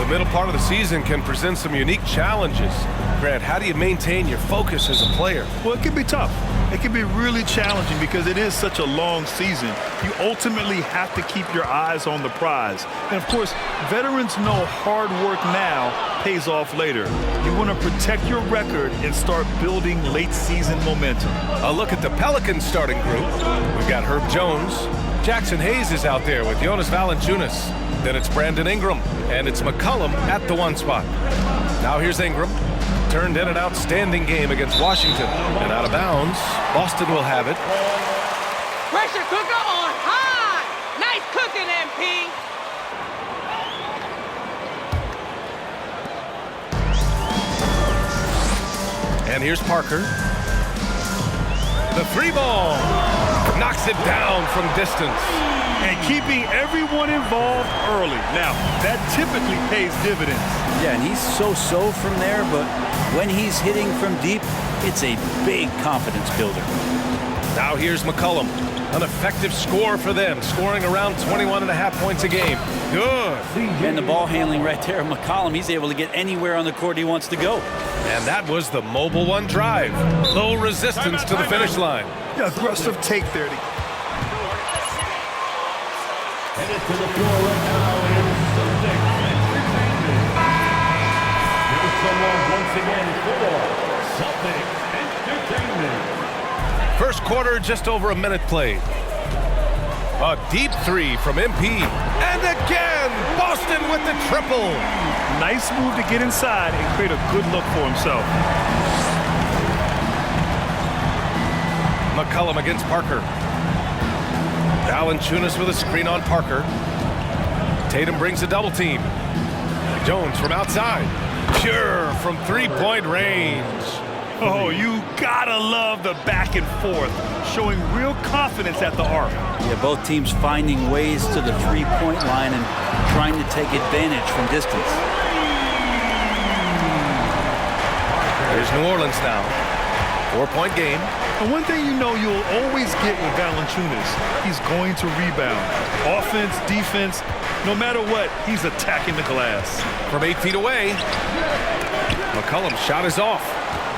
the middle part of the season can present some unique challenges. Grant, how do you maintain your focus as a player? Well, it can be tough. It can be really challenging because it is such a long season. You ultimately have to keep your eyes on the prize. And, of course, veterans know hard work now pays off later. You want to protect your record and start building late-season momentum. A look at the Pelicans starting group. We've got Herb Jones. Jackson Hayes is out there with Jonas Valanciunas. Then it's Brandon Ingram, and it's McCollum at the 1 spot. Now here's Ingram. Turned in an outstanding game against Washington. And out of bounds, Boston will have it. Pressure cooker on high. Nice cooking, MP. And here's Parker. The 3 ball. Knocks it down from distance. And keeping everyone involved early. Now, that typically pays dividends. Yeah, and he's so-so from there, but when he's hitting from deep, it's a big confidence builder. Now here's McCollum. An effective score for them, scoring around 21.5 points a game. Good. And the ball handling right there of McCollum, he's able to get anywhere on the court he wants to go. And that was the Mobile One drive. Low resistance to the finish line. Yeah, aggressive take there. Headed to the floor right now is Celtics. Here's someone once again for Celtics Entertainment. First quarter, just over a minute played. A deep 3 from MP. And again, Boston with the triple. Nice move to get inside and create a good look for himself. McCollum against Parker. Valanciunas with a screen on Parker. Tatum brings a double team. Jones from outside. Pure from 3-point range. Oh, you gotta love the back and forth, showing real confidence at the arc. Yeah, both teams finding ways to the 3-point line and trying to take advantage from distance. Here's New Orleans now. 4-point game. And one thing you know you'll always get with Valanciunas, he's going to rebound. Offense, defense, no matter what, he's attacking the glass. From 8 feet away, McCollum's shot is off.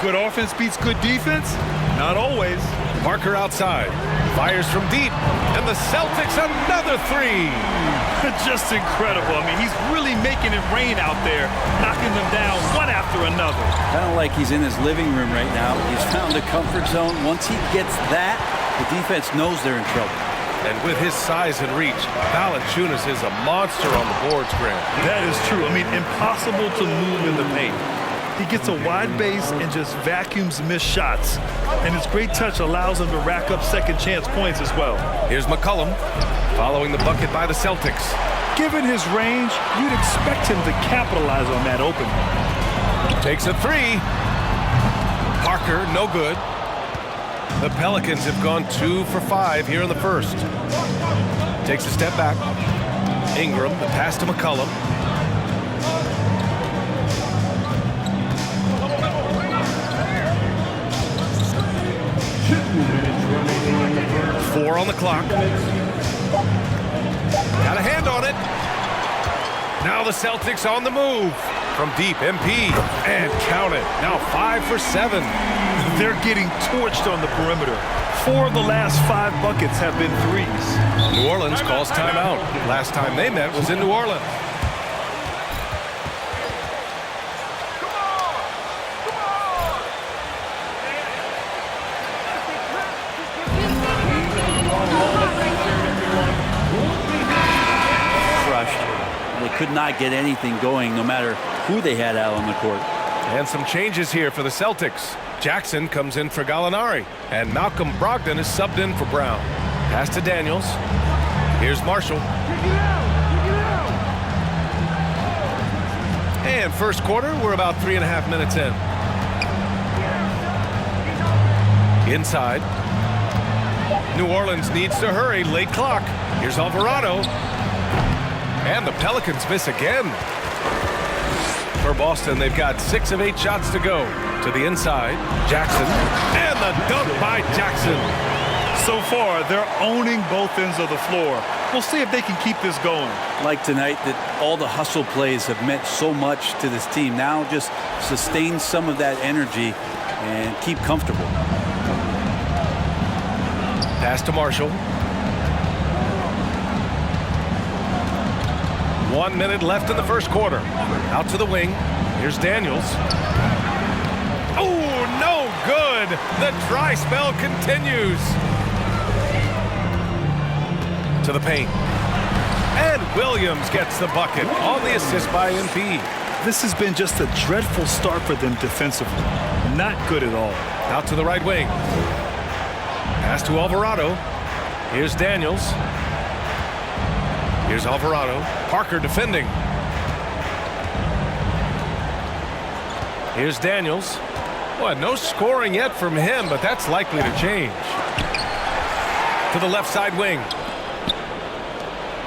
Good offense beats good defense? Not always. Parker outside, fires from deep, and the Celtics another 3. Just incredible. I mean, he's really making it rain out there, knocking them down one after another. Kind of like he's in his living room right now. He's found a comfort zone. Once he gets that, the defense knows they're in trouble. And with his size and reach, Valanciunas is a monster on the boards, Grant. That is true. I mean, impossible to move in the paint. He gets a wide base and just vacuums missed shots. And his great touch allows him to rack up second chance points as well. Here's McCollum following the bucket by the Celtics. Given his range, you'd expect him to capitalize on that opening. Takes a 3. Parker, no good. The Pelicans have gone 2 for 5 here in the first. Takes a step back. Ingram, the pass to McCollum. Four on the clock. Got a hand on it. Now the Celtics on the move. From deep, MP. And count it. Now 5 for 7. They're getting torched on the perimeter. 4 of the last 5 buckets have been threes. New Orleans calls timeout. Last time they met was in New Orleans. They could not get anything going no matter who they had out on the court. And some changes here for the Celtics. Jackson comes in for Gallinari, and Malcolm Brogdon is subbed in for Brown. Pass to Daniels. Here's Marshall. And first quarter, we're about 3.5 minutes in. Inside. New Orleans needs to hurry, late clock. Here's Alvarado. And the Pelicans miss again. For Boston, they've got 6 of 8 shots to go. To the inside, Jackson. And the dunk by Jackson. So far, they're owning both ends of the floor. We'll see if they can keep this going. Like tonight, that all the hustle plays have meant so much to this team. Now just sustain some of that energy and keep comfortable. Pass to Marshall. 1 minute left in the first quarter. Out to the wing. Here's Daniels. Oh, no good. The dry spell continues. To the paint. And Williams gets the bucket on the assist by MP. This has been just a dreadful start for them defensively. Not good at all. Out to the right wing. Pass to Alvarado. Here's Daniels. Here's Alvarado. Parker defending. Here's Daniels. Well, no scoring yet from him, but that's likely to change. To the left side wing.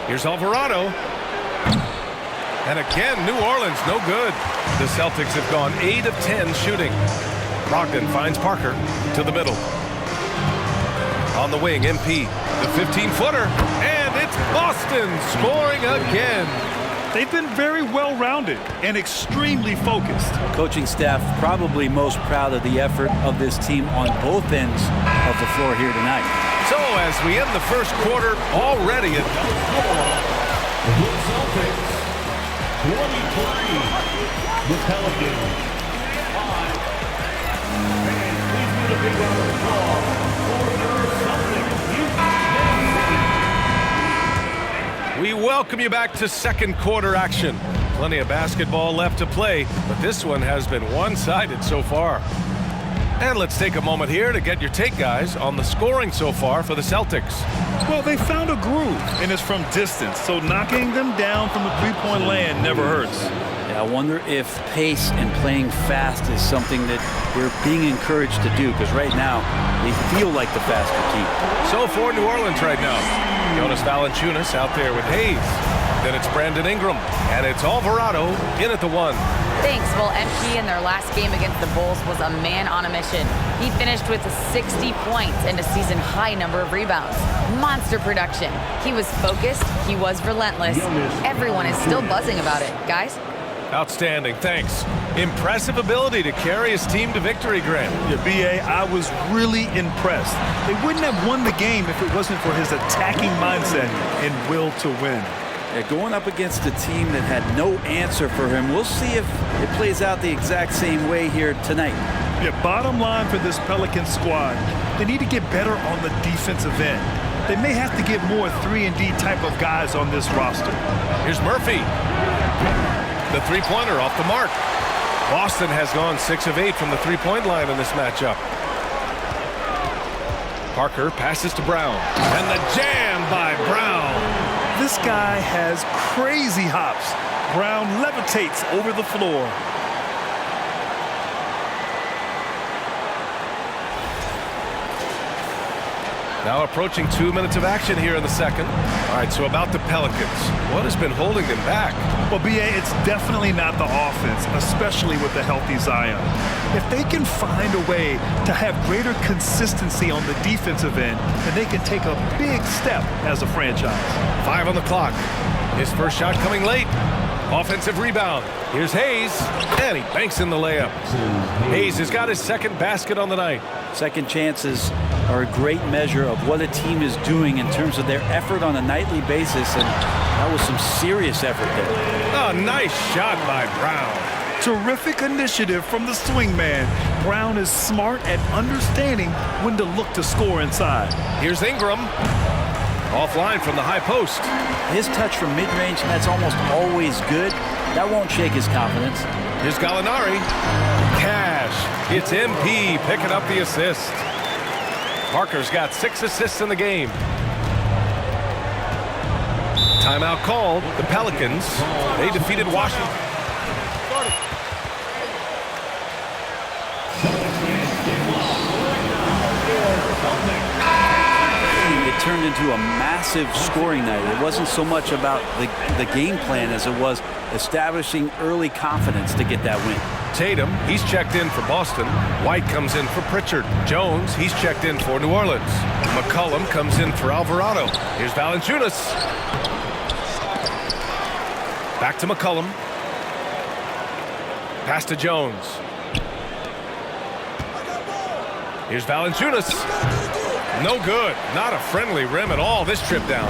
Here's Alvarado. And again, New Orleans, no good. The Celtics have gone 8 of 10 shooting. Brogdon finds Parker to the middle. On the wing, MP, the 15-footer, and it's Boston scoring again. They've been very well-rounded and extremely focused. Coaching staff probably most proud of the effort of this team on both ends of the floor here tonight. So as we end the first quarter, already at The Celtics, 23. The Pelicans, 5. And please give a big round of applause for your Celtics. We welcome you back to second quarter action. Plenty of basketball left to play, but this one has been one-sided so far. And let's take a moment here to get your take, guys, on the scoring so far for the Celtics. Well, they found a groove, and it's from distance, so knocking them down from the three-point land never hurts. Yeah, I wonder if pace and playing fast is something that they're being encouraged to do, because right now they feel like the faster team. So for New Orleans right now, Jonas Valanciunas out there with Hayes. Then it's Brandon Ingram, and it's Alvarado in at the one. Thanks. Well, MP in their last game against the Bulls was a man on a mission. He finished with 60 points and a season-high number of rebounds. Monster production. He was focused. He was relentless. Everyone is still buzzing about it. Guys? Outstanding, thanks. Impressive ability to carry his team to victory, Grant. Yeah, B.A., I was really impressed. They wouldn't have won the game if it wasn't for his attacking mindset and will to win. Yeah, going up against a team that had no answer for him. We'll see if it plays out the exact same way here tonight. Yeah, bottom line for this Pelicans squad, they need to get better on the defensive end. They may have to get more 3-and-D type of guys on this roster. Here's Murphy. The three-pointer off the mark. Boston has gone 6 of 8 from the three-point line in this matchup. Parker passes to Brown. And the jam by Brown. This guy has crazy hops. Brown levitates over the floor. Now approaching 2 minutes of action here in the second. All right, so about the Pelicans. What has been holding them back? Well, B.A., it's definitely not the offense, especially with the healthy Zion. If they can find a way to have greater consistency on the defensive end, then they can take a big step as a franchise. 5 on the clock. His first shot coming late. Offensive rebound. Here's Hayes, and he banks in the layup. Hayes has got his second basket on the night. Second chances are a great measure of what a team is doing in terms of their effort on a nightly basis, and that was some serious effort there. A nice shot by Brown. Terrific initiative from the swing man. Brown is smart at understanding when to look to score inside. Here's Ingram. Offline from the high post. His touch from mid-range, that's almost always good. That won't shake his confidence. Here's Gallinari. Cash. It's MP picking up the assist. Parker's got 6 assists in the game. Timeout called. The Pelicans, they defeated Washington. It turned into a massive scoring night. It wasn't so much about the game plan as it was establishing early confidence to get that win. Tatum, he's checked in for Boston. White comes in for Pritchard. Jones, he's checked in for New Orleans. McCollum comes in for Alvarado. Here's Valanciunas. Back to McCollum. Pass to Jones. Here's Valanciunas. No good. Not a friendly rim at all this trip down.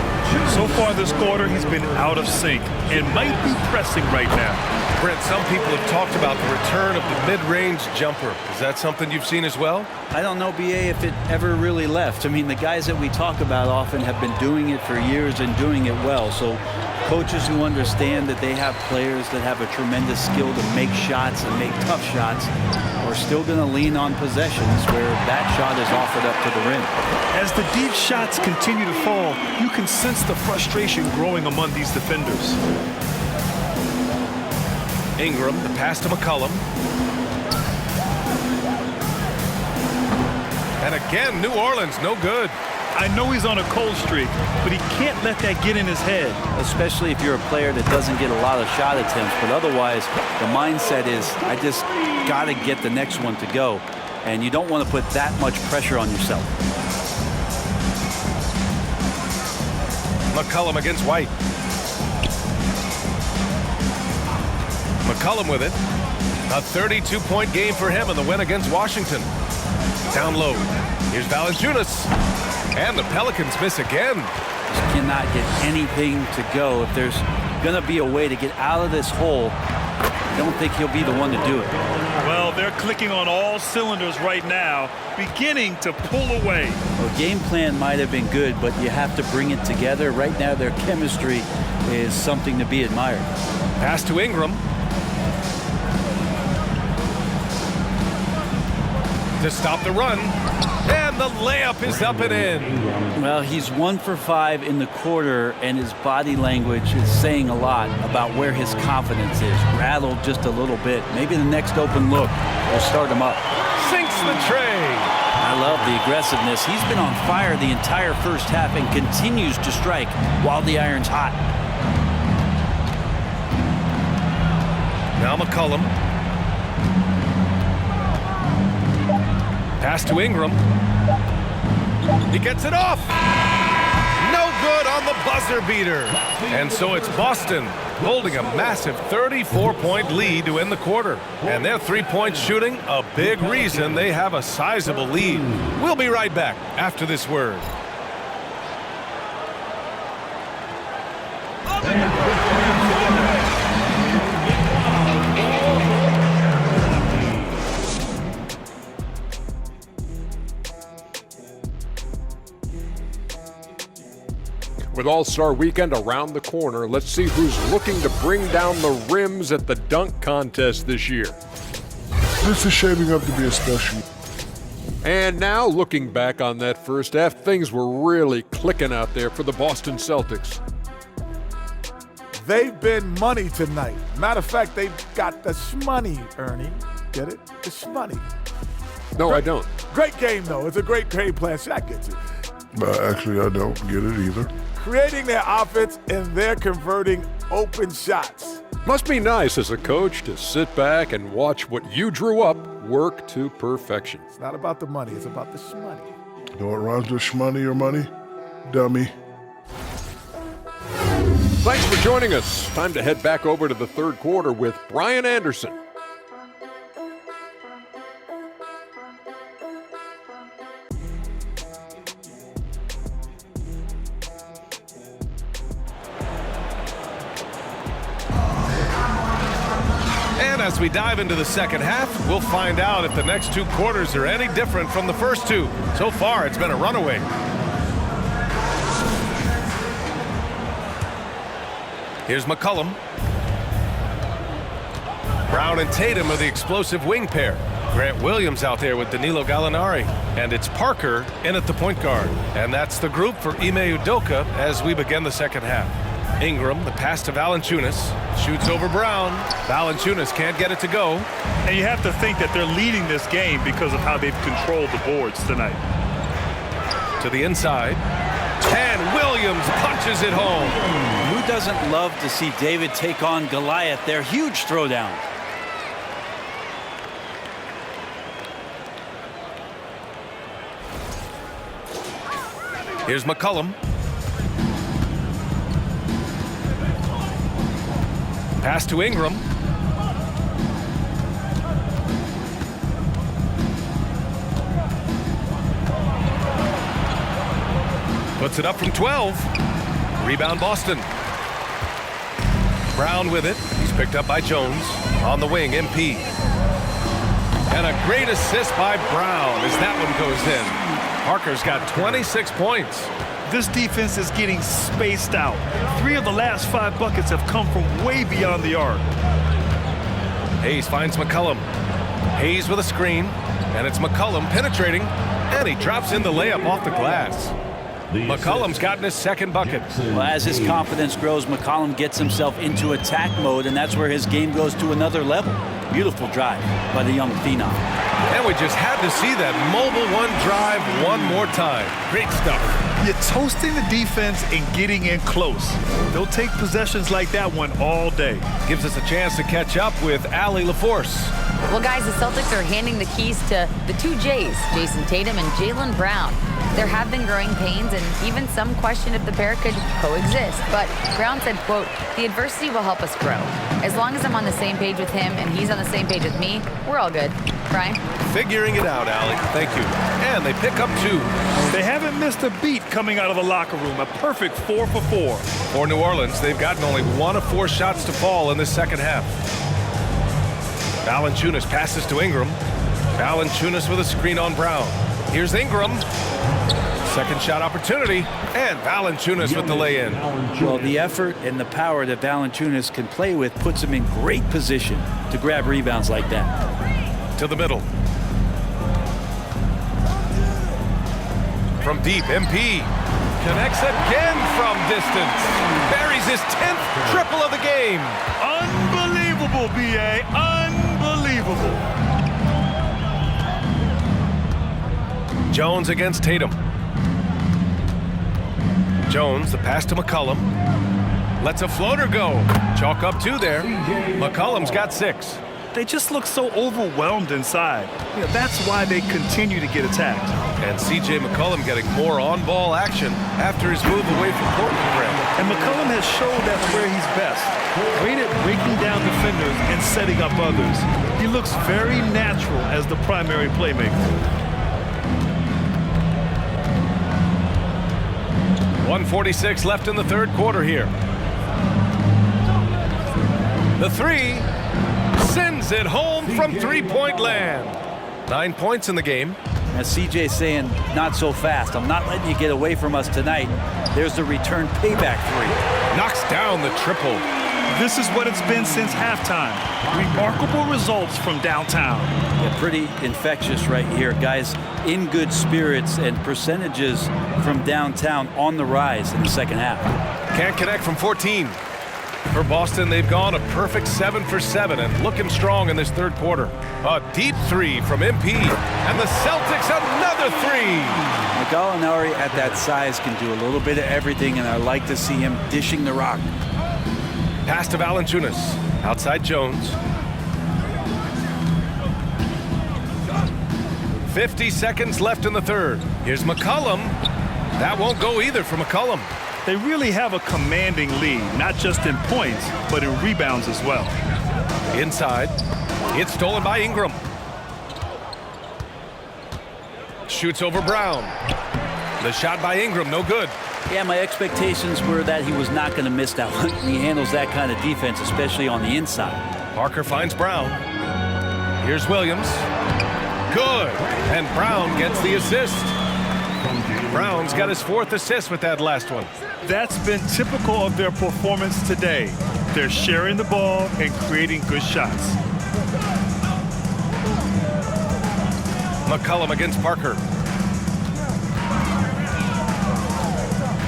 So far this quarter, he's been out of sync and might be pressing right now. Brent, some people have talked about the return of the mid-range jumper. Is that something you've seen as well? I don't know, BA, if it ever really left. I mean, the guys that we talk about often have been doing it for years and doing it well. So coaches who understand that they have players that have a tremendous skill to make shots and make tough shots are still going to lean on possessions where that shot is offered up to the rim. As the deep shots continue to fall, you can sense the frustration growing among these defenders. Ingram, the pass to McCollum. And again, New Orleans, no good. I know he's on a cold streak, but he can't let that get in his head. Especially if you're a player that doesn't get a lot of shot attempts, but otherwise the mindset is, I just got to get the next one to go. And you don't want to put that much pressure on yourself. McCollum against White. McCollum with it. A 32-point game for him in the win against Washington. Down low. Here's Valanciunas. And the Pelicans miss again. Just cannot get anything to go. If there's going to be a way to get out of this hole, I don't think he'll be the one to do it. Well, they're clicking on all cylinders right now, beginning to pull away. Well, game plan might have been good, but you have to bring it together. Right now, their chemistry is something to be admired. Pass to Ingram. To stop the run. And the layup is up and in. Well, he's 1 for 5 in the quarter, and his body language is saying a lot about where his confidence is. Rattled just a little bit. Maybe the next open look will start him up. Sinks the tray. I love the aggressiveness. He's been on fire the entire first half and continues to strike while the iron's hot. Now McCollum. Pass to Ingram. He gets it off. No good on the buzzer beater. And so it's Boston holding a massive 34-point lead to end the quarter. And their three-point shooting, a big reason they have a sizable lead. We'll be right back after this word. With All-Star Weekend around the corner, let's see who's looking to bring down the rims at the dunk contest this year. This is shaping up to be a special. And now, looking back on that first half, things were really clicking out there for the Boston Celtics. They've been money tonight. Matter of fact, they've got the shmoney, Ernie. Get it? The shmoney. No, I don't. Great game, though. It's a great game plan. Shaq gets it. Actually, I don't get it either. Creating their offense, and they're converting open shots. Must be nice as a coach to sit back and watch what you drew up work to perfection. It's not about the money. It's about the shmoney. You know what rhymes with shmoney or money? Dummy. Thanks for joining us. Time to head back over to the third quarter with Brian Anderson. As we dive into the second half, we'll find out if the next two quarters are any different from the first two. So far, it's been a runaway. Here's McCollum. Brown and Tatum are the explosive wing pair. Grant Williams out there with Danilo Gallinari. And it's Parker in at the point guard. And that's the group for Ime Udoka as we begin the second half. Ingram, the pass to Valanciunas, shoots over Brown. Valanciunas can't get it to go. And you have to think that they're leading this game because of how they've controlled the boards tonight. To the inside. And Williams punches it home. Who doesn't love to see David take on Goliath there? Huge throwdown. Here's McCollum. Pass to Ingram. Puts it up from 12. Rebound Boston. Brown with it. He's picked up by Jones. On the wing, MP. And a great assist by Brown as that one goes in. Parker's got 26 points. This defense is getting spaced out. 3 of the last 5 buckets have come from way beyond the arc. Hayes finds McCollum. Hayes with a screen. And it's McCollum penetrating. And he drops in the layup off the glass. McCollum's gotten his second bucket. Well, as his confidence grows, McCollum gets himself into attack mode, and that's where his game goes to another level. Beautiful drive by the young phenom. And we just had to see that mobile one drive one more time. Great stuff. You're toasting the defense and getting in close. They'll take possessions like that one all day. Gives us a chance to catch up with Allie LaForce. Well, guys, the Celtics are handing the keys to the 2 J's, Jason Tatum and Jaylen Brown. There have been growing pains and even some question if the pair could coexist. But Brown said, quote, "The adversity will help us grow. As long as I'm on the same page with him and he's on the same page with me, we're all good." Brian? Figuring it out, Allie. Thank you. And they pick up 2. They haven't missed a beat coming out of the locker room. A perfect 4 for 4. For New Orleans, they've gotten only 1 of 4 shots to fall in this second half. Valanciunas passes to Ingram. Valanciunas with a screen on Brown. Here's Ingram. Second shot opportunity. And Valanciunas with the lay-in. Well, the effort and the power that Valanciunas can play with puts him in great position to grab rebounds like that. To the middle. From deep, MP. Connects again from distance. Buries his 10th triple of the game. Unbelievable, B.A. Unbelievable. Jones against Tatum. Jones, the pass to McCollum. Lets a floater go. Chalk up 2 there. McCollum's got 6. They just look so overwhelmed inside. You know, that's why they continue to get attacked. And C.J. McCollum getting more on-ball action after his move away from Portland Rim. And McCollum has showed that's where he's best. Great at breaking down defenders and setting up others. He looks very natural as the primary playmaker. 1:46 left in the third quarter here. The 3 sends it home from three-point land. 9 points in the game. As CJ's saying, not so fast. I'm not letting you get away from us tonight. There's the return payback 3. Knocks down the triple. This is what it's been since halftime. Remarkable results from downtown. Yeah, pretty infectious right here. Guys in good spirits and percentages from downtown on the rise in the second half. Can't connect from 14. For Boston, they've gone a perfect 7 for 7 and looking strong in this third quarter. A deep 3 from MP. And the Celtics another 3. Gallinari at that size can do a little bit of everything, and I like to see him dishing the rock. Pass to Valanciunas. Outside Jones. 50 seconds left in the third. Here's McCollum. That won't go either for McCollum. They really have a commanding lead, not just in points, but in rebounds as well. Inside. It's stolen by Ingram. Shoots over Brown. The shot by Ingram, no good. Yeah, my expectations were that he was not going to miss that one. He handles that kind of defense, especially on the inside. Parker finds Brown. Here's Williams. Good. And Brown gets the assist. Brown's got his 4th assist with that last one. That's been typical of their performance today. They're sharing the ball and creating good shots. McCollum against Parker.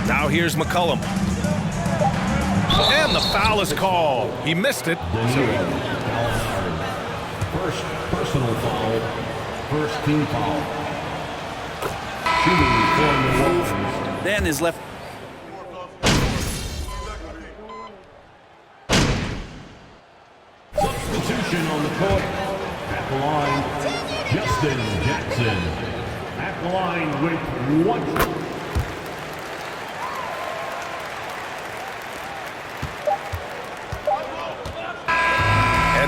Now here's McCollum. And the foul is called. He missed it. First personal foul. First team foul. Shooting for New Orleans. Then his left. Substitution on the court. At the line, Justin Jackson. At the line with 1.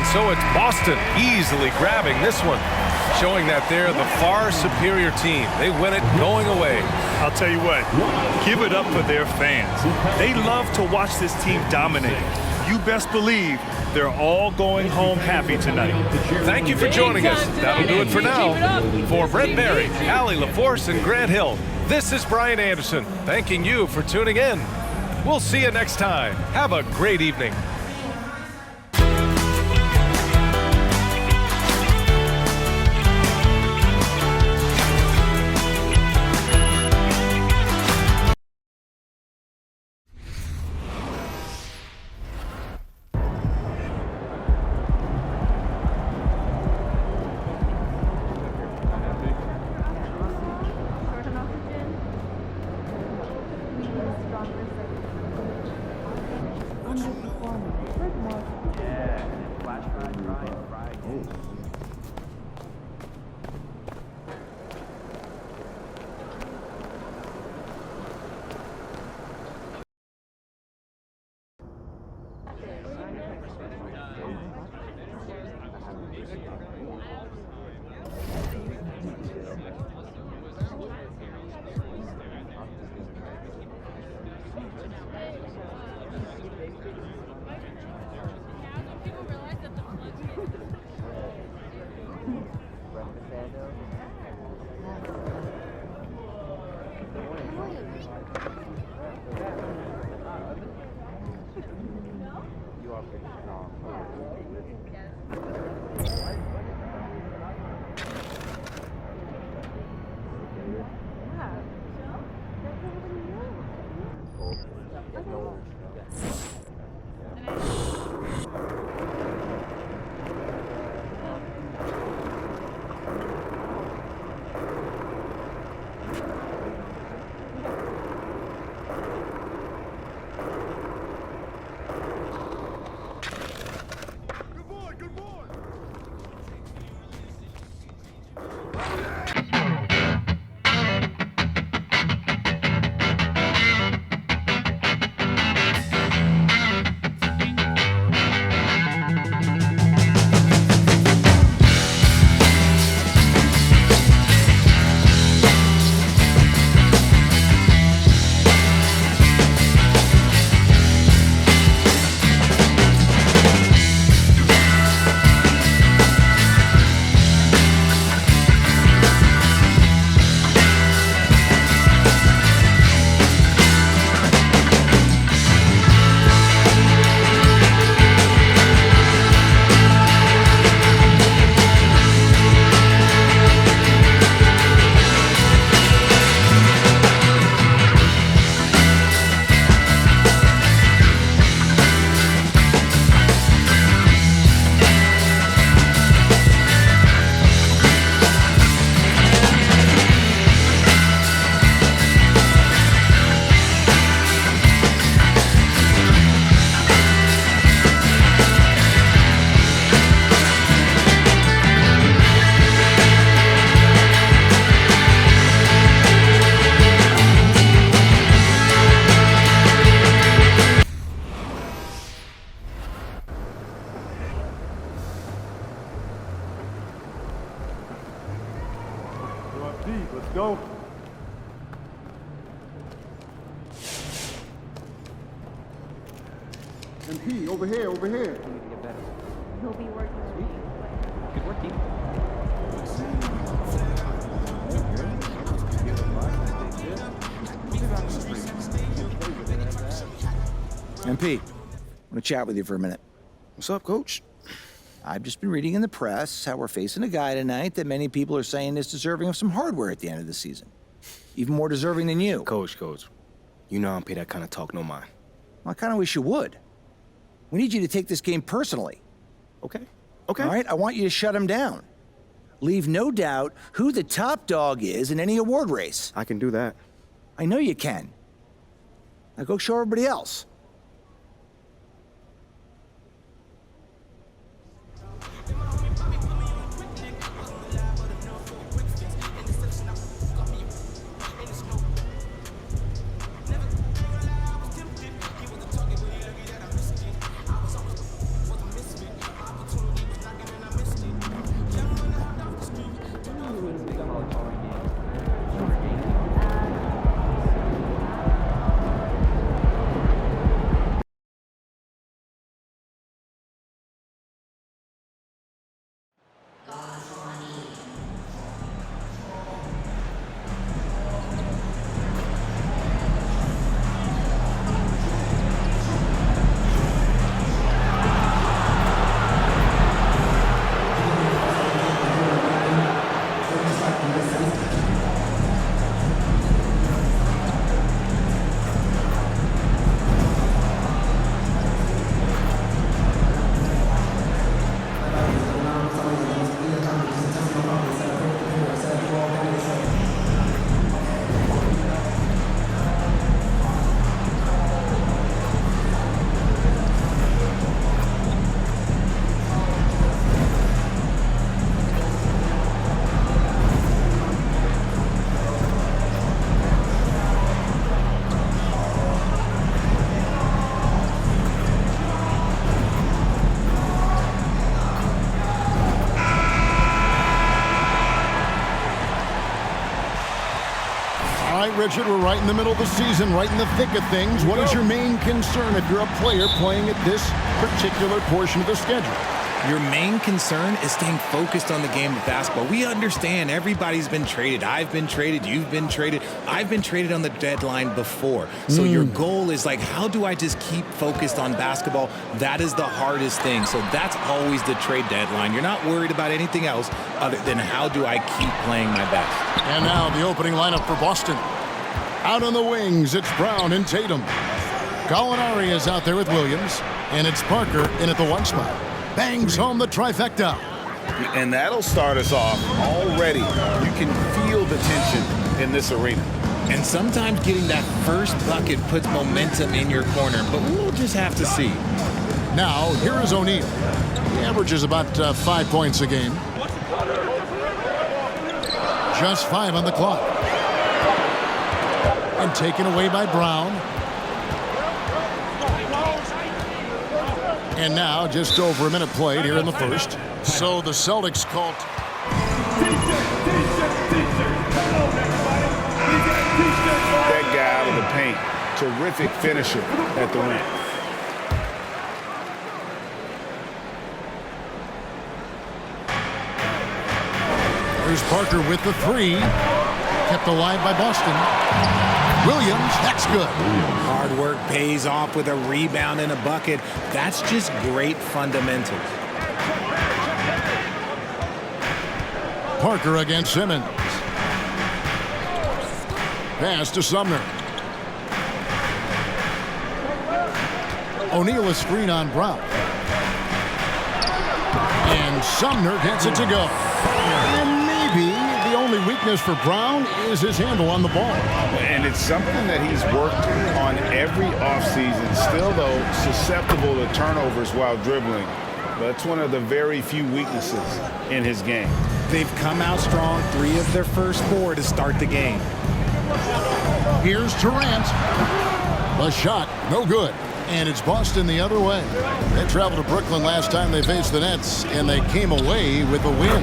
And so it's Boston easily grabbing this one, showing that they're the far superior team. They win it going away. I'll tell you what, give it up for their fans. They love to watch this team dominate. You best believe they're all going home happy tonight. Thank you for joining us. That'll do it for now. For Brent Barry, Allie LaForce, and Grant Hill, this is Brian Anderson, thanking you for tuning in. We'll see you next time. Have a great evening. Let's go. MP, over here, over here. He'll be working with me. Good work, team. MP, I want to chat with you for a minute. What's up, Coach? I've just been reading in the press how we're facing a guy tonight that many people are saying is deserving of some hardware at the end of the season. Even more deserving than you. Coach, you know I don't pay that kind of talk no mind. Well, I kind of wish you would. We need you to take this game personally. Okay. All right, I want you to shut him down. Leave no doubt who the top dog is in any award race. I can do that. I know you can. Now go show everybody else. Richard, we're right in the middle of the season, right in the thick of things. What is your main concern if you're a player playing at this particular portion of the schedule? Your main concern is staying focused on the game of basketball. We understand everybody's been traded. I've been traded. You've been traded. I've been traded on the deadline before. So your goal is like, how do I just keep focused on basketball? That is the hardest thing. So that's always the trade deadline. You're not worried about anything else other than how do I keep playing my best. And now the opening lineup for Boston. Out on the wings, it's Brown and Tatum. Gallinari is out there with Williams. And it's Parker in at the 1 spot. Bangs home the trifecta. And that'll start us off already. You can feel the tension in this arena. And sometimes getting that first bucket puts momentum in your corner, but we'll just have to see. Now, here is O'Neal. He averages about 5 points a game. Just 5 on the clock. And taken away by Brown. And now, just over a minute played here in the first. So the Celtics called. That guy out of the paint. Terrific finisher at the rim. Here's Parker with the 3. Kept alive by Boston. Williams, that's good. Hard work pays off with a rebound and a bucket. That's just great fundamentals. Parker against Simmons. Pass to Sumner. O'Neal a screen on Brown. And Sumner gets it to go. And maybe the only weakness for Brown is his handle on the ball. And it's something that he's worked on every offseason. Still, though, susceptible to turnovers while dribbling. That's one of the very few weaknesses in his game. They've come out strong, 3 of their first 4 to start the game. Here's Durant. The shot, no good. And it's Boston the other way. They traveled to Brooklyn last time they faced the Nets, and they came away with a win.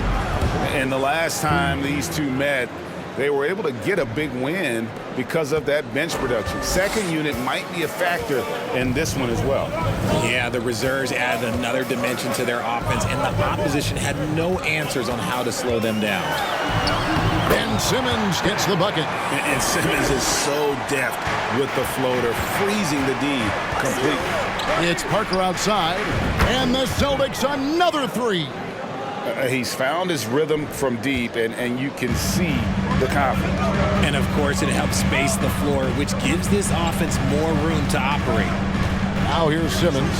And the last time these two met, they were able to get a big win because of that bench production. Second unit might be a factor in this one as well. Yeah, the reserves added another dimension to their offense, and the opposition had no answers on how to slow them down. Ben Simmons gets the bucket. And Simmons is so deft with the floater, freezing the D completely. It's Parker outside, and the Celtics another 3. He's found his rhythm from deep, and you can see the confidence. And, of course, it helps space the floor, which gives this offense more room to operate. Now here's Simmons.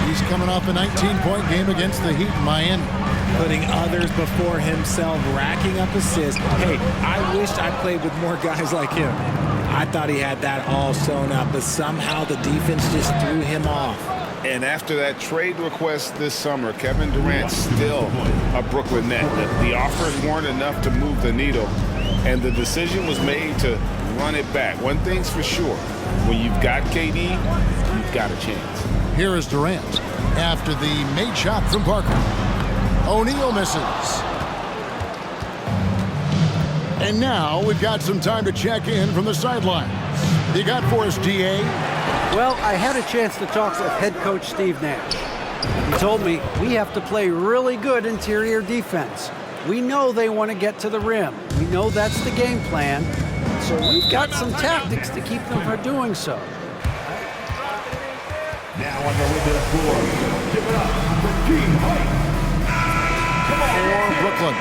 He's coming off a 19-point game against the Heat in Miami. Putting others before himself, racking up assists. Hey, I wished I played with more guys like him. I thought he had that all sewn up, but somehow the defense just threw him off. And after that trade request this summer, Kevin Durant's still a Brooklyn Net. The offers weren't enough to move the needle, and the decision was made to run it back. One thing's for sure, when you've got KD, you've got a chance. Here is Durant after the made shot from Parker. O'Neal misses. And now we've got some time to check in from the sidelines. You got for us, DA? Well, I had a chance to talk with head coach Steve Nash. He told me we have to play really good interior defense. We know they want to get to the rim. We know that's the game plan. So we've got some tactics to keep them from doing so. Now on the way to the floor, give it up for Team White. For Brooklyn.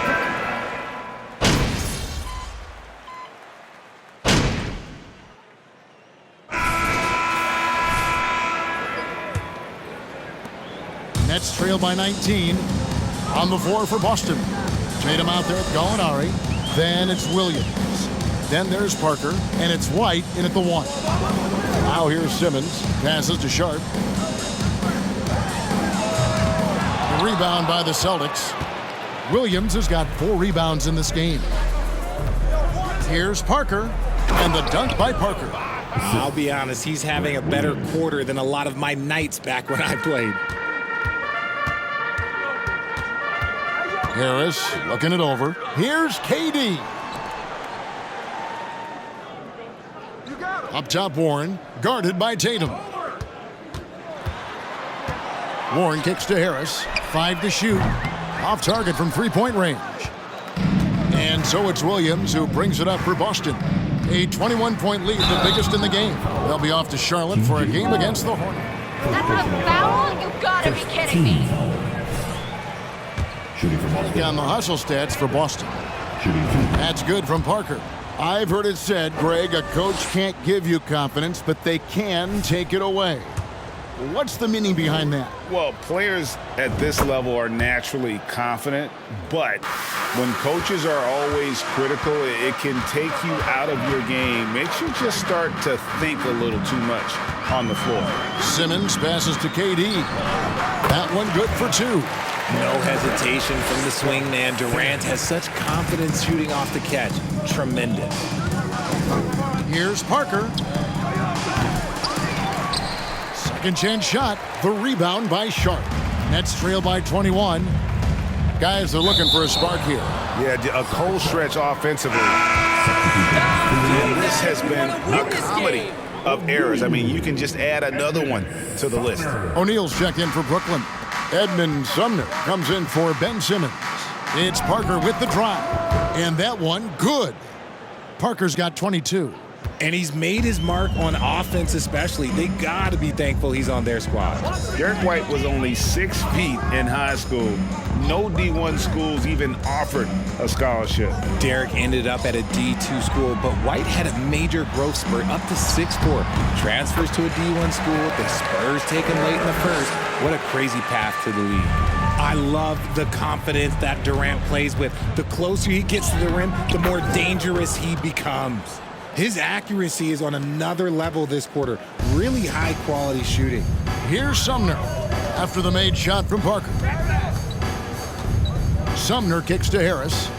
Nets trail by 19. On the floor for Boston. Tatum out there with Gallinari. Then it's Williams. Then there's Parker. And it's White in at the 1. Now here's Simmons. Passes to Sharp. The rebound by the Celtics. Williams has got 4 rebounds in this game. Here's Parker. And the dunk by Parker. I'll be honest, he's having a better quarter than a lot of my nights back when I played. Harris looking it over. Here's KD. Up top, Warren, guarded by Tatum. Warren kicks to Harris. 5 to shoot. Off target from three-point range. And so it's Williams who brings it up for Boston. A 21-point lead, the biggest in the game. They'll be off to Charlotte for a game against the Hornets. That's a foul? You gotta be kidding me. On the hustle stats for Boston. That's good from Parker. I've heard it said, Greg, a coach can't give you confidence, but they can take it away. What's the meaning behind that? Well, players at this level are naturally confident, but when coaches are always critical, it can take you out of your game. Makes you just start to think a little too much on the floor. Simmons passes to KD. That one good for 2. No hesitation from the swing man. Durant has such confidence shooting off the catch. Tremendous. Here's Parker. Second chance shot. The rebound by Sharp. Nets trail by 21. Guys are looking for a spark here. Yeah, a cold stretch offensively. This has been a comedy of errors. I mean, you can just add another one to the list. O'Neal's checked in for Brooklyn. Edmund Sumner comes in for Ben Simmons. It's Parker with the drive. And that one, good. Parker's got 22. And he's made his mark on offense especially. They got to be thankful he's on their squad. Derek White was only 6 feet in high school. No D1 schools even offered a scholarship. Derek ended up at a D2 school, but White had a major growth spurt up to 6'4". Transfers to a D1 school. The Spurs take him late in the first. What a crazy path to the league. I love the confidence that Durant plays with. The closer he gets to the rim, the more dangerous he becomes. His accuracy is on another level this quarter. Really high quality shooting. Here's Sumner after the made shot from Parker. Sumner kicks to Harris.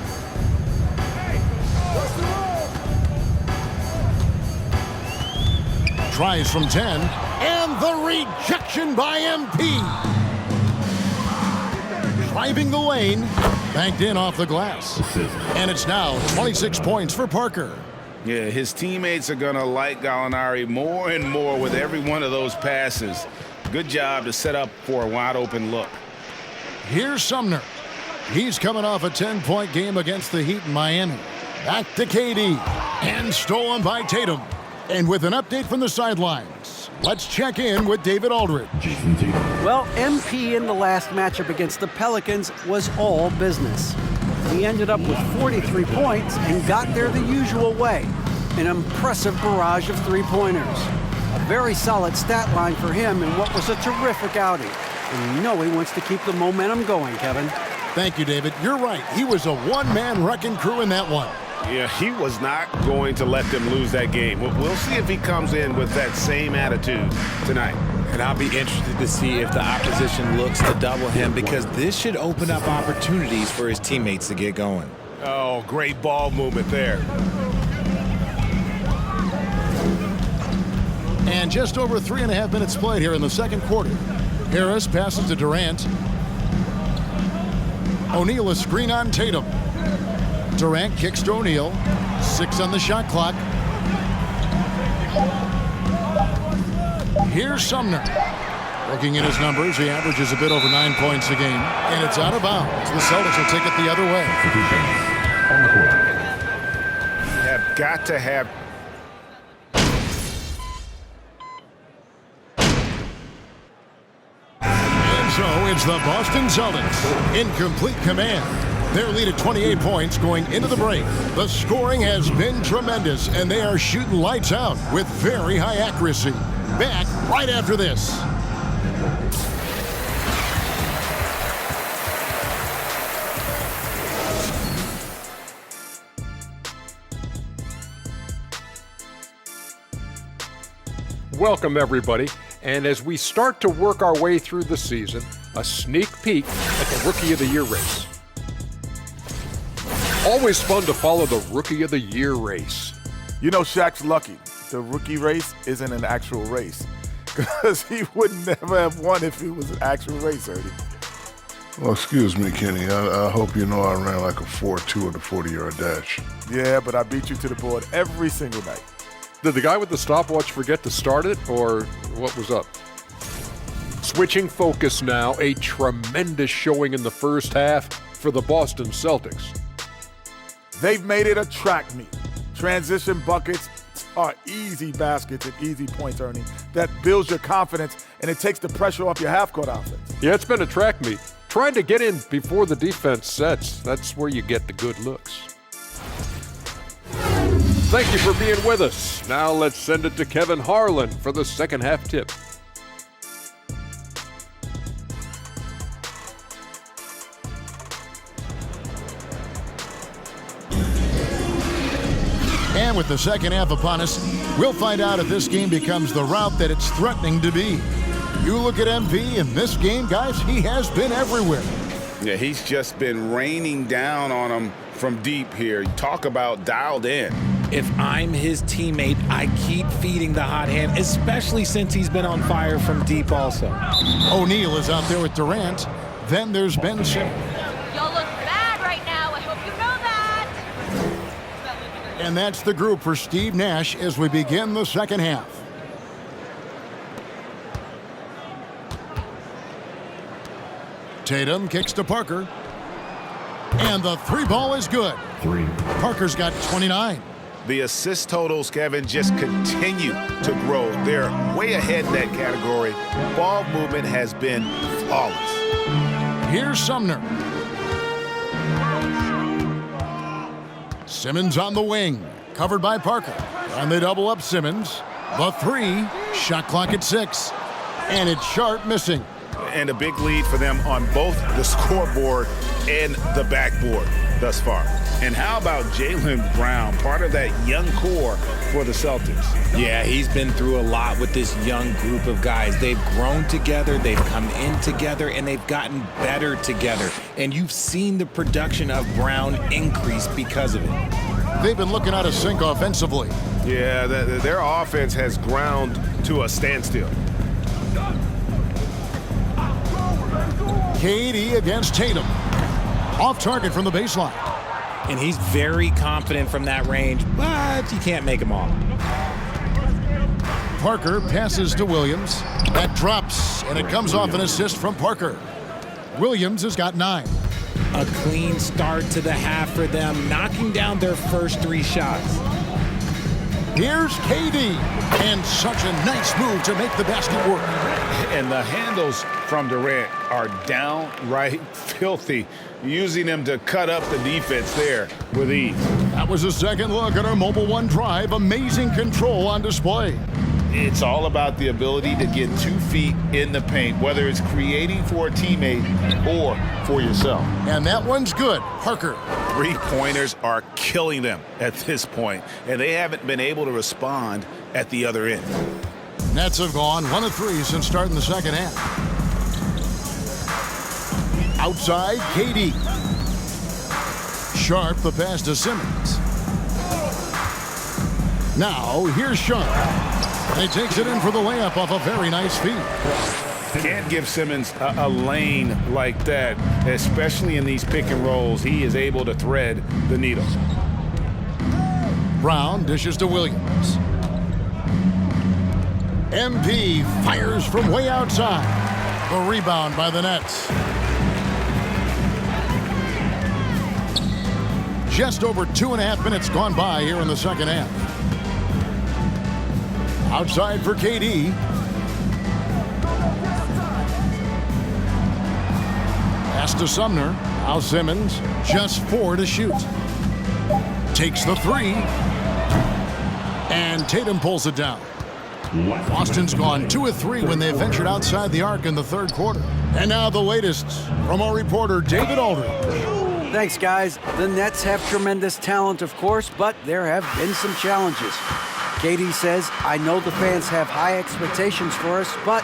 Tries from 10. And the rejection by MP. Driving the lane. Banked in off the glass. And it's now 26 points for Parker. Yeah, his teammates are going to like Gallinari more and more with every one of those passes. Good job to set up for a wide-open look. Here's Sumner. He's coming off a 10-point game against the Heat in Miami. Back to KD. And stolen by Tatum. And with an update from the sidelines, let's check in with David Aldridge. Well, MP in the last matchup against the Pelicans was all business. He ended up with 43 points and got there the usual way. An impressive barrage of three-pointers. A very solid stat line for him in what was a terrific outing. And you know he wants to keep the momentum going, Kevin. Thank you, David. You're right. He was a one-man wrecking crew in that one. Yeah, he was not going to let them lose that game. We'll see if he comes in with that same attitude tonight. And I'll be interested to see if the opposition looks to double him, because this should open up opportunities for his teammates to get going. Oh, great ball movement there. And just over 3.5 minutes played here in the second quarter. Harris passes to Durant. O'Neal a screen on Tatum. Durant kicks to O'Neal. 6 on the shot clock. Here's Sumner. Looking at his numbers, he averages a bit over 9 points a game. And it's out of bounds. The Celtics will take it the other way. You have got to have... And so it's the Boston Celtics in complete command. Their lead at 28 points going into the break. The scoring has been tremendous, and they are shooting lights out with very high accuracy. Back right after this. Welcome, everybody. And as we start to work our way through the season, a sneak peek at the Rookie of the Year race. Always fun to follow the Rookie of the Year race. You know, Shaq's lucky. The rookie race isn't an actual race, because he would never have won if it was an actual race, Ernie. Well, excuse me, Kenny. I hope you know I ran like a 4.2 on the 40-yard dash. Yeah, but I beat you to the board every single night. Did the guy with the stopwatch forget to start it, or what was up? Switching focus now, a tremendous showing in the first half for the Boston Celtics. They've made it a track meet. Transition buckets are easy baskets and easy points, Ernie. That builds your confidence, and it takes the pressure off your half-court offense. Yeah, it's been a track meet. Trying to get in before the defense sets, that's where you get the good looks. Thank you for being with us. Now let's send it to Kevin Harlan for the second half tip. And with the second half upon us, we'll find out if this game becomes the route that it's threatening to be. You look at MP in this game, guys, he has been everywhere. Yeah, he's just been raining down on them from deep here. Talk about dialed in. If I'm his teammate, I keep feeding the hot hand, especially since he's been on fire from deep also. O'Neal is out there with Durant. Then there's Ben Simmons. Y'all look bad right now. I hope you know that. And that's the group for Steve Nash as we begin the second half. Tatum kicks to Parker. And the three ball is good. Parker's got 29. The assist totals, Kevin, just continue to grow. They're way ahead in that category. Ball movement has been flawless. Here's Sumner. Simmons on the wing, covered by Parker. And they double up Simmons. The three, shot clock at 6. And it's Sharp missing. And a big lead for them on both the scoreboard and the backboard thus far. And how about Jaylen Brown, part of that young core for the Celtics? Yeah, he's been through a lot with this young group of guys. They've grown together, they've come in together, and they've gotten better together. And you've seen the production of Brown increase because of it. They've been looking out of sync offensively. Yeah, their offense has ground to a standstill. KD against Tatum. Off target from the baseline. And he's very confident from that range, but you can't make him all. Parker passes to Williams. That drops, and it comes off an assist from Parker. Williams has got 9. A clean start to the half for them, knocking down their first 3 shots. Here's KD, and such a nice move to make the basket work. And the handles from Durant are downright filthy, using them to cut up the defense there with ease. That was a second look at our Mobile One drive. Amazing control on display. It's all about the ability to get 2 feet in the paint, whether it's creating for a teammate or for yourself. And that one's good. Parker. 3-pointers are killing them at this point, and they haven't been able to respond at the other end. Nets have gone 1 of 3 since starting the second half. Outside, KD. Sharp, the pass to Simmons. Now, here's Sharp. And he takes it in for the layup off a very nice feed. Can't give Simmons a lane like that, especially in these pick and rolls. He is able to thread the needle. Brown dishes to Williams. MP fires from way outside. The rebound by the Nets. Just over 2.5 minutes gone by here in the second half. Outside for KD. Pass to Sumner. Now Simmons, just 4 to shoot. Takes the 3. And Tatum pulls it down. Boston's gone 2 of 3 when they ventured outside the arc in the third quarter. And now the latest from our reporter, David Aldridge. Thanks, guys. The Nets have tremendous talent, of course, but there have been some challenges. KD says, I know the fans have high expectations for us, but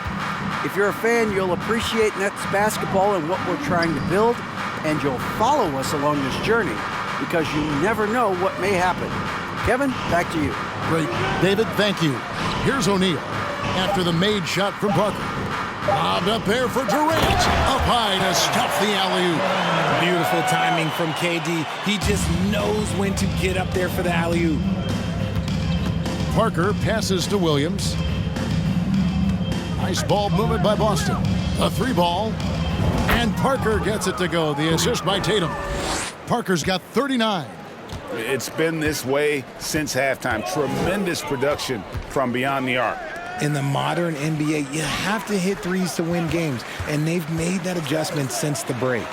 if you're a fan, you'll appreciate Nets basketball and what we're trying to build, and you'll follow us along this journey because you never know what may happen. Kevin, back to you. Great. David, thank you. Here's O'Neal after the made shot from Parker. Lobbed up there for Durant. Up high to stuff the alley-oop. Beautiful timing from KD. He just knows when to get up there for the alley-oop. Parker passes to Williams. Nice ball movement by Boston. A 3-ball. And Parker gets it to go. The assist by Tatum. Parker's got 39. It's been this way since halftime. Tremendous production from beyond the arc. In the modern NBA, you have to hit threes to win games, and they've made that adjustment since the break.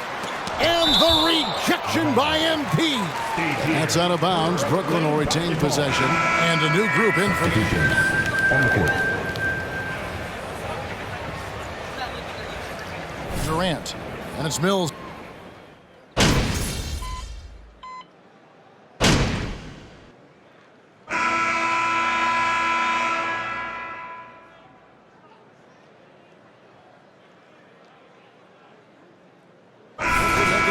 And the rejection by MP. That's out of bounds. Brooklyn will retain possession. And a new group in for Durant. And it's Mills.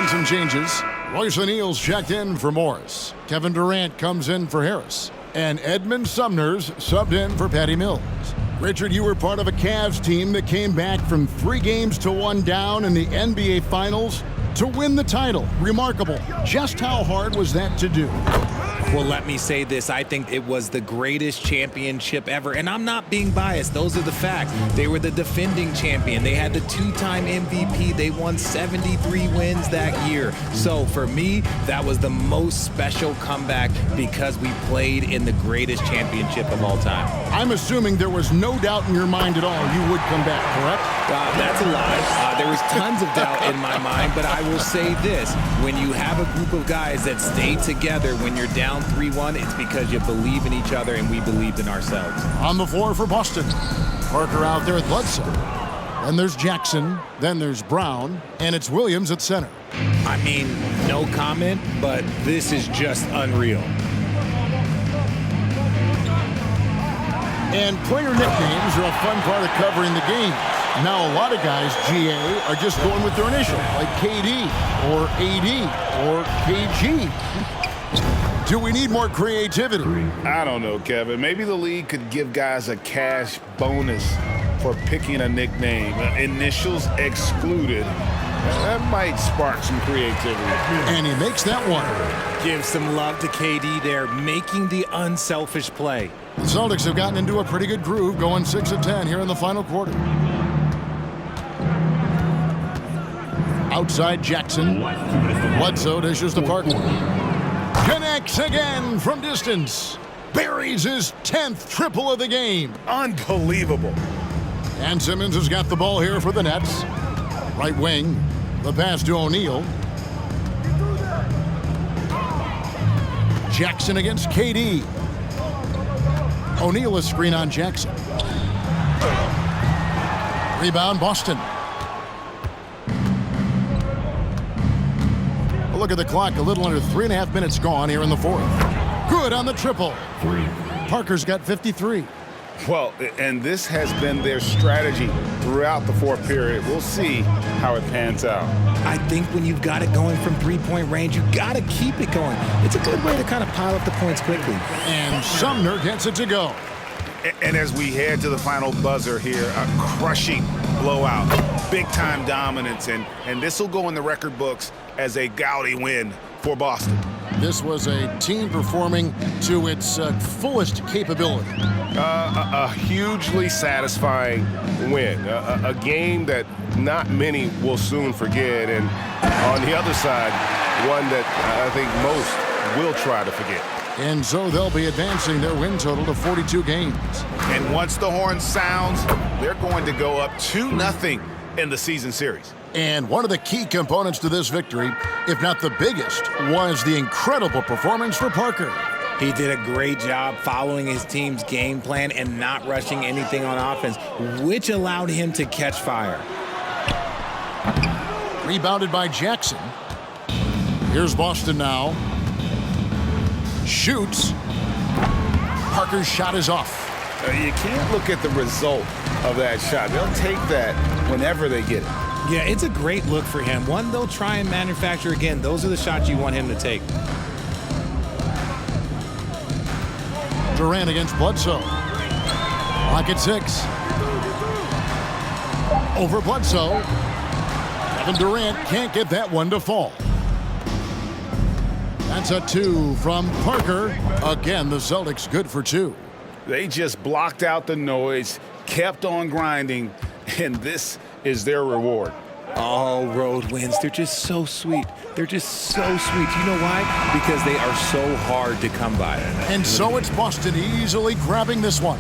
Some changes. Royce O'Neal's checked in for Morris. Kevin Durant comes in for Harris. And Edmund Sumner's subbed in for Patty Mills. Richard, you were part of a Cavs team that came back from 3 games to 1 down in the NBA Finals to win the title. Remarkable. Just how hard was that to do? Well, let me say this. I think it was the greatest championship ever. And I'm not being biased. Those are the facts. They were the defending champion. They had the 2-time MVP. They won 73 wins that year. So for me, that was the most special comeback because we played in the greatest championship of all time. I'm assuming there was no doubt in your mind at all you would come back, correct? That's a lie. There was tons of doubt in my mind, but I will say this. When you have a group of guys that stay together when you're down 3-1, it's because you believe in each other and we believed in ourselves. On the floor for Boston. Parker out there at Bledsoe. Then there's Jackson. Then there's Brown. And it's Williams at center. I mean, no comment, but this is just unreal. And player nicknames are a fun part of covering the game. Now, a lot of guys, GA, are just going with their initial, like KD or AD or KG. Do we need more creativity? I don't know, Kevin. Maybe the league could give guys a cash bonus for picking a nickname. Initials excluded. That might spark some creativity. And he makes that one. Give some love to KD there, making the unselfish play. The Celtics have gotten into a pretty good groove, going 6 of 10 here in the final quarter. Outside Jackson. Bledsoe dishes to Parker. Connects again from distance. Buries his 10th triple of the game. Unbelievable. And Simmons has got the ball here for the Nets. Right wing. The pass to O'Neal. Jackson against KD. O'Neal a screen on Jackson. Rebound Boston. Look at the clock, a little under 3.5 minutes gone here in the fourth. Good on the triple. Parker's got 53. Well, and this has been their strategy throughout the fourth period. We'll see how it pans out. I think when you've got it going from 3-point range, you got to keep it going. It's a good way to kind of pile up the points quickly. And Sumner gets it to go. And as we head to the final buzzer here, a crushing blowout, big-time dominance, and this will go in the record books as a gaudy win for Boston. This was a team performing to its fullest capability. A hugely satisfying win, a game that not many will soon forget, and on the other side, one that I think most will try to forget. And so they'll be advancing their win total to 42 games. And once the horn sounds, they're going to go up 2-0 in the season series. And one of the key components to this victory, if not the biggest, was the incredible performance for Parker. He did a great job following his team's game plan and not rushing anything on offense, which allowed him to catch fire. Rebounded by Jackson. Here's Boston now. Shoots. Parker's shot is off. You can't look at the result of that shot. They'll take that whenever they get it. Yeah, it's a great look for him. One they'll try and manufacture again. Those are the shots you want him to take. Durant against Bledsoe. Clock at 6. Over Bledsoe. Kevin Durant can't get that one to fall. That's a 2 from Parker. Again, the Celtics good for 2. They just blocked out the noise, kept on grinding, and this is their reward. All road wins. They're just so sweet. They're just so sweet. You know why? Because they are so hard to come by. And so it's Boston easily grabbing this one.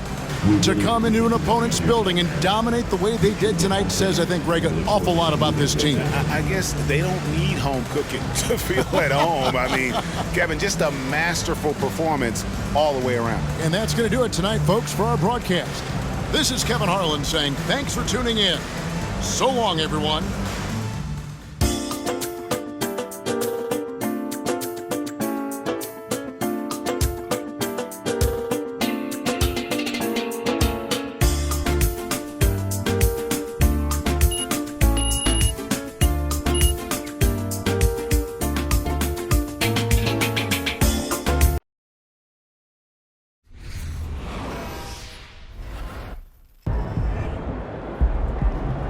To come into an opponent's building and dominate the way they did tonight says, I think, Greg, an awful lot about this team. I guess they don't need home cooking to feel at home. I mean, Kevin, just a masterful performance all the way around. And that's going to do it tonight, folks, for our broadcast. This is Kevin Harlan saying thanks for tuning in. So long, everyone.